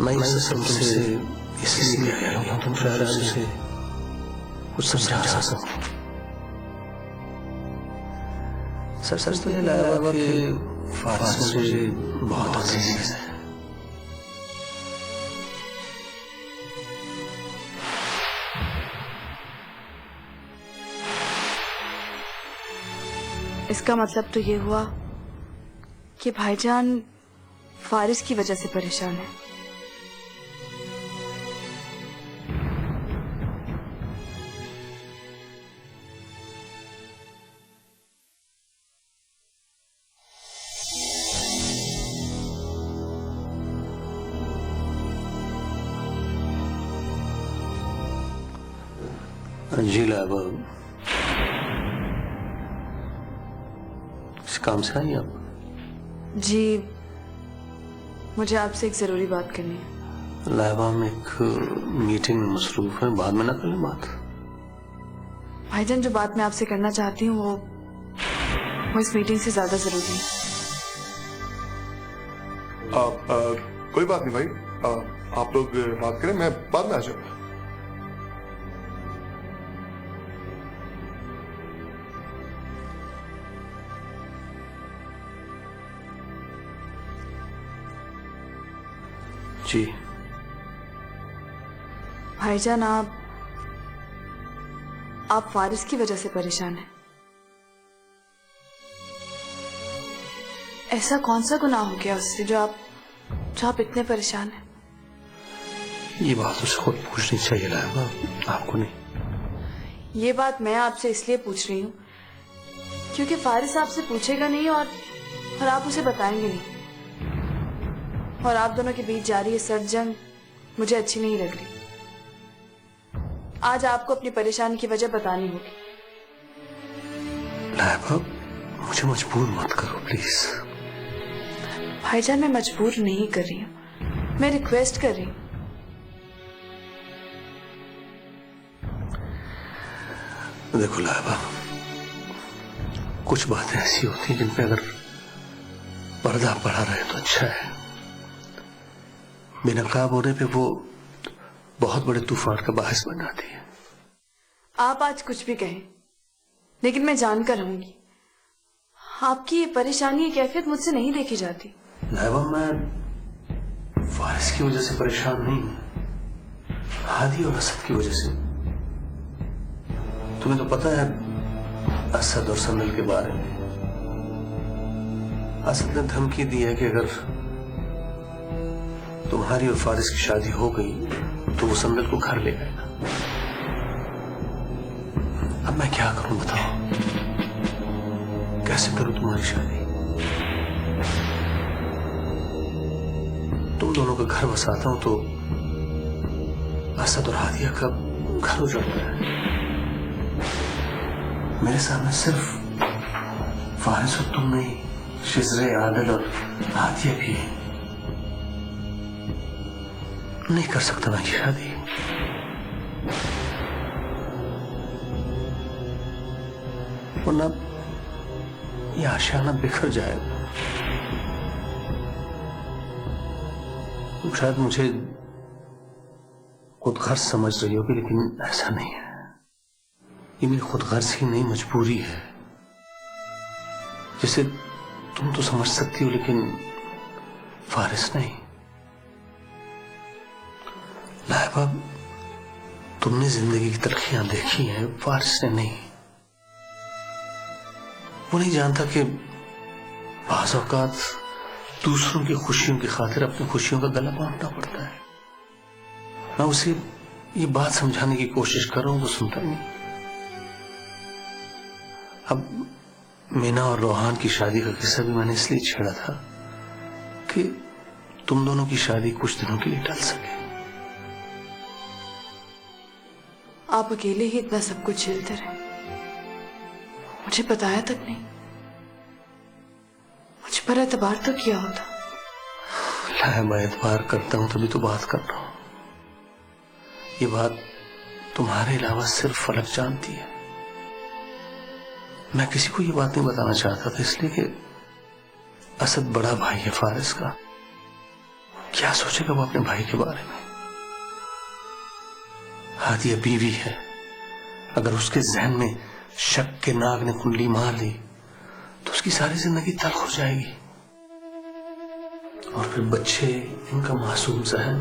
मैं इस तुमसे इसलिए कह रहा हूँ तुम शायद उसे कुछ समझा सकूं। सच तो ये लगा कि फारिस मुझे बहुत अजीज है। इसका मतलब तो ये हुआ कि भाईजान फारिस की वजह से परेशान है। जी लाभ, इस काम से आई आप? जी, मुझे आपसे एक जरूरी बात करनी है। लाभ, हम एक मीटिंग में मसरूफ हैं, बाद में ना करें बात? भाईजान, जो बात मैं आपसे करना चाहती हूँ वो इस मीटिंग से ज्यादा जरूरी है। कोई बात नहीं भाई, आप लोग बात करें, मैं बाद में आ जाऊंगा। जी भाईजान, आप फारिस की वजह से परेशान हैं। ऐसा कौन सा गुनाह हो गया उससे जो आप इतने परेशान हैं? ये बात उसे खुद पूछनी चाहिए लाभ, आपको नहीं। ये बात मैं आपसे इसलिए पूछ रही हूँ क्योंकि फारिस आपसे पूछेगा नहीं और आप उसे बताएंगे नहीं, और आप दोनों के बीच जारी ये सर्द जंग मुझे अच्छी नहीं लग रही। आज आपको अपनी परेशानी की वजह बतानी होगी। लाभ, मुझे मजबूर मत करो प्लीज। भाईजान, मैं मजबूर नहीं कर रही हूँ, मैं रिक्वेस्ट कर रही हूँ। देखो लाभ, कुछ बातें ऐसी होती हैं जिन पे अगर पर्दा पड़ा रहे तो अच्छा है। बेनकाब होने पे वो बहुत बड़े तूफान का बाहिस बन जाती है। आप आज कुछ भी कहें, लेकिन मैं जानकर रहूंगी। आपकी ये परेशानी, ये कैफियत मुझसे नहीं देखी जाती। लाइबा, मैं फारिस की वजह से परेशान नहीं हूं, हादी और असद की वजह से। तुम्हें तो पता है असद और संदल के बारे में। असद ने धमकी दी है कि अगर तुम्हारी और फारिस की शादी हो गई तो वो संदल को घर ले आएगा। अब मैं क्या करूं बताओ? कैसे करूं तुम्हारी शादी? तुम दोनों का घर बसाता हूं तो असद और हादिया का घर उजड़ता है। मेरे सामने सिर्फ फारिस और तुम नहीं, शिजरे, आदिल और हादिया भी है। नहीं कर सकता मैं शादी। वरना ये आशियाना बिखर जाएगा। शायद मुझे खुद गर्ज समझ रही होगी, लेकिन ऐसा नहीं है। ये मेरी खुद गर्ज ही नहीं, मजबूरी है, जिसे तुम तो समझ सकती हो लेकिन फारिस नहीं। लाइबा, तुमने जिंदगी की तलखियां देखी हैं, फारिस ने नहीं। वो नहीं जानता कि बाज़ औक़ात दूसरों की खुशियों की खातिर अपनी खुशियों का गला बांधना पड़ता है। मैं उसे ये बात समझाने की कोशिश कर रहा हूं, वो सुनता नहीं। अब मीना और रोहान की शादी का किस्सा भी मैंने इसलिए छेड़ा था कि तुम दोनों की शादी कुछ दिनों के लिए टल सके। आप अकेले ही इतना सब कुछ झेलते रहे, मुझे बताया तक नहीं। मुझ पर एतबार तो किया होता। मैं एतबार करता हूं तभी तो बात कर रहा हूं। ये बात तुम्हारे अलावा सिर्फ फलक जानती है। मैं किसी को ये बात नहीं बताना चाहता था, इसलिए कि असद बड़ा भाई है फारिस का। क्या सोचेगा वो अपने भाई के बारे में? हादिया बीवी है, अगर उसके जहन में शक के नाग ने कुंडली मार ली तो उसकी सारी जिंदगी तल्ख हो जाएगी। और फिर बच्चे, इनका मासूम जहन।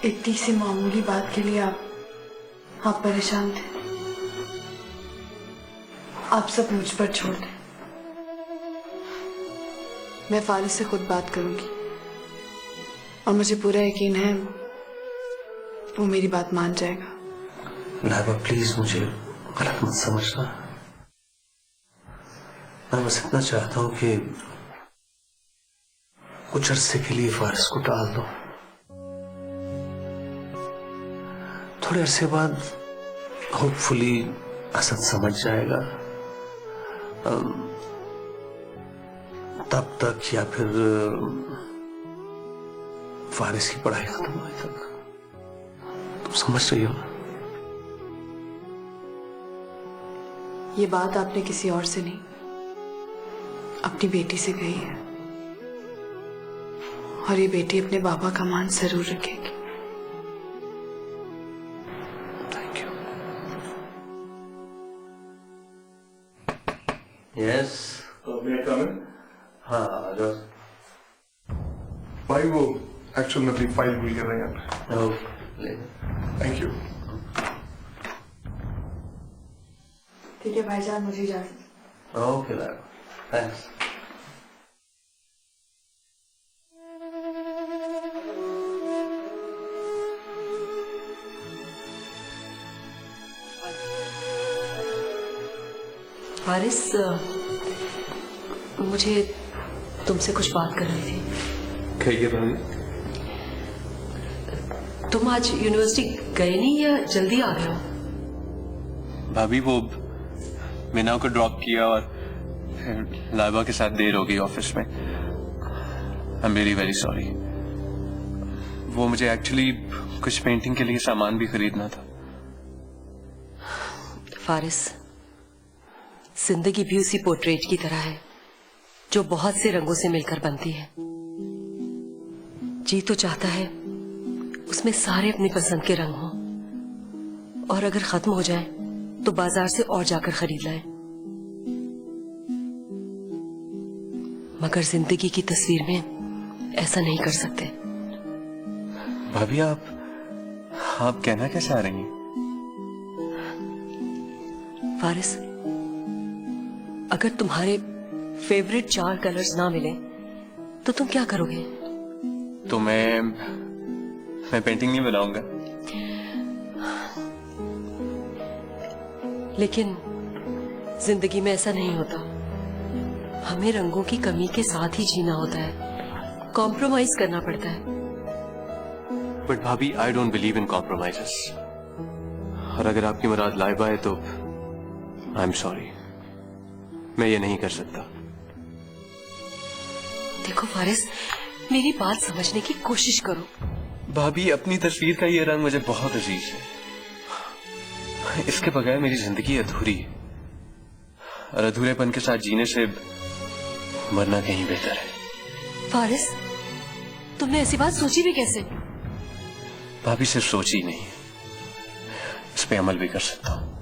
इतनी सी मामूली बात के लिए आप परेशान थे। आप सब मुझ पर छोड़ दें। मैं फारिस से खुद बात करूंगी और मुझे पूरा यकीन है वो मेरी बात मान जाएगा। लाइबा प्लीज मुझे गलत मत समझना। मैं बस इतना चाहता हूं कि कुछ अरसे के लिए फारिस को टाल दो। थोड़े अरसे बाद होपफुली असद समझ जाएगा। तब तक या फिर फारिस की पढ़ाई खत्म होने तक। तुम समझ रही हो ना? ये बात आपने किसी और से नहीं, अपनी बेटी से कही है, और ये बेटी अपने बाबा का मान जरूर रखेगी। Thank you. यस, हाँ जो भाई वो एक्चुअल में अपनी फाइल भूल गया था यहाँ पे। Thank you. ठीक है भाईजान, मुझे इजाजत। Okay Laiba, thanks. फारिस, मुझे तुमसे कुछ बात करनी थी। कहिए भाभी। तुम आज यूनिवर्सिटी गए नहीं या जल्दी आ गए हो? भाभी वो मीना को ड्रॉप किया और फिर लाइबा के साथ देर हो गई ऑफिस में। I am really very sorry. वो मुझे एक्चुअली कुछ पेंटिंग के लिए सामान भी खरीदना था। फारिस, जिंदगी भी उसी पोर्ट्रेट की तरह है जो बहुत से रंगों से मिलकर बनती है। जी तो चाहता है उसमें सारे अपनी पसंद के रंग हों, और अगर खत्म हो जाए तो बाजार से और जाकर खरीद लाए। मगर जिंदगी की तस्वीर में ऐसा नहीं कर सकते। भाभी आप कहना क्या चाह रही हैं? फारिस, अगर तुम्हारे फेवरेट 4 कलर्स ना मिले तो तुम क्या करोगे? तो मैं पेंटिंग नहीं बनाऊंगा। लेकिन जिंदगी में ऐसा नहीं होता। हमें रंगों की कमी के साथ ही जीना होता है, कॉम्प्रोमाइज करना पड़ता है। बट भाभी, I don't believe in compromises. और अगर आपकी मुराद लाइबा है तो आई एम सॉरी, मैं ये नहीं कर सकता। देखो फारिस, मेरी बात समझने की कोशिश करो। भाभी, अपनी तस्वीर का ये रंग मुझे बहुत अजीज है। इसके बगैर मेरी जिंदगी अधूरी है, और अधूरेपन के साथ जीने से मरना कहीं बेहतर है। फारिस, तुमने ऐसी बात सोची भी कैसे? भाभी, सिर्फ सोची नहीं, इस पे अमल भी कर सकता हूँ।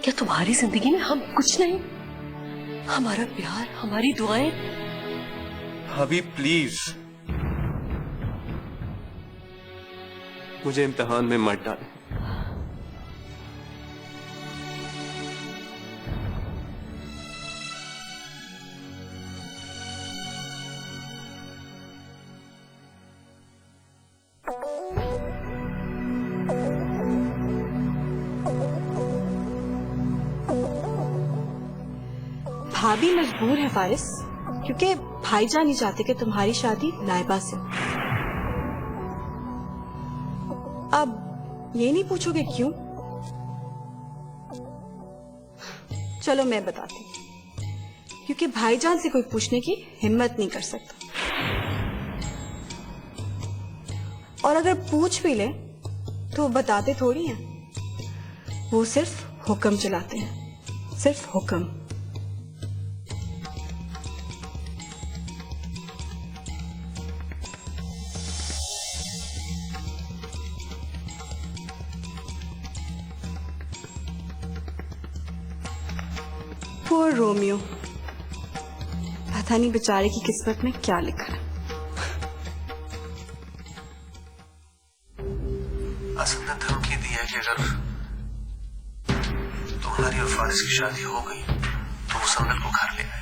क्या तुम्हारी जिंदगी में हम कुछ नहीं? हमारा प्यार, हमारी दुआएं। भाभी प्लीज, मुझे इम्तिहान में मत डालें। भाभी मजबूर है फारिस, क्योंकि भाईजान नहीं चाहते कि तुम्हारी शादी लाइबा से हो। अब ये नहीं पूछोगे क्यों? चलो मैं बताती हूँ। क्योंकि भाईजान से कोई पूछने की हिम्मत नहीं कर सकता, और अगर पूछ भी ले तो वो बताते थोड़ी हैं। वो सिर्फ हुक्म चलाते हैं, सिर्फ हुक्म। पुअर रोमियो, पता नहीं बेचारे की किस्मत में क्या लिखा है। असद ने धमकी दी है कि अगर तुम्हारी और फारिस की शादी हो गई तो मुसम्मल को घर ले आए।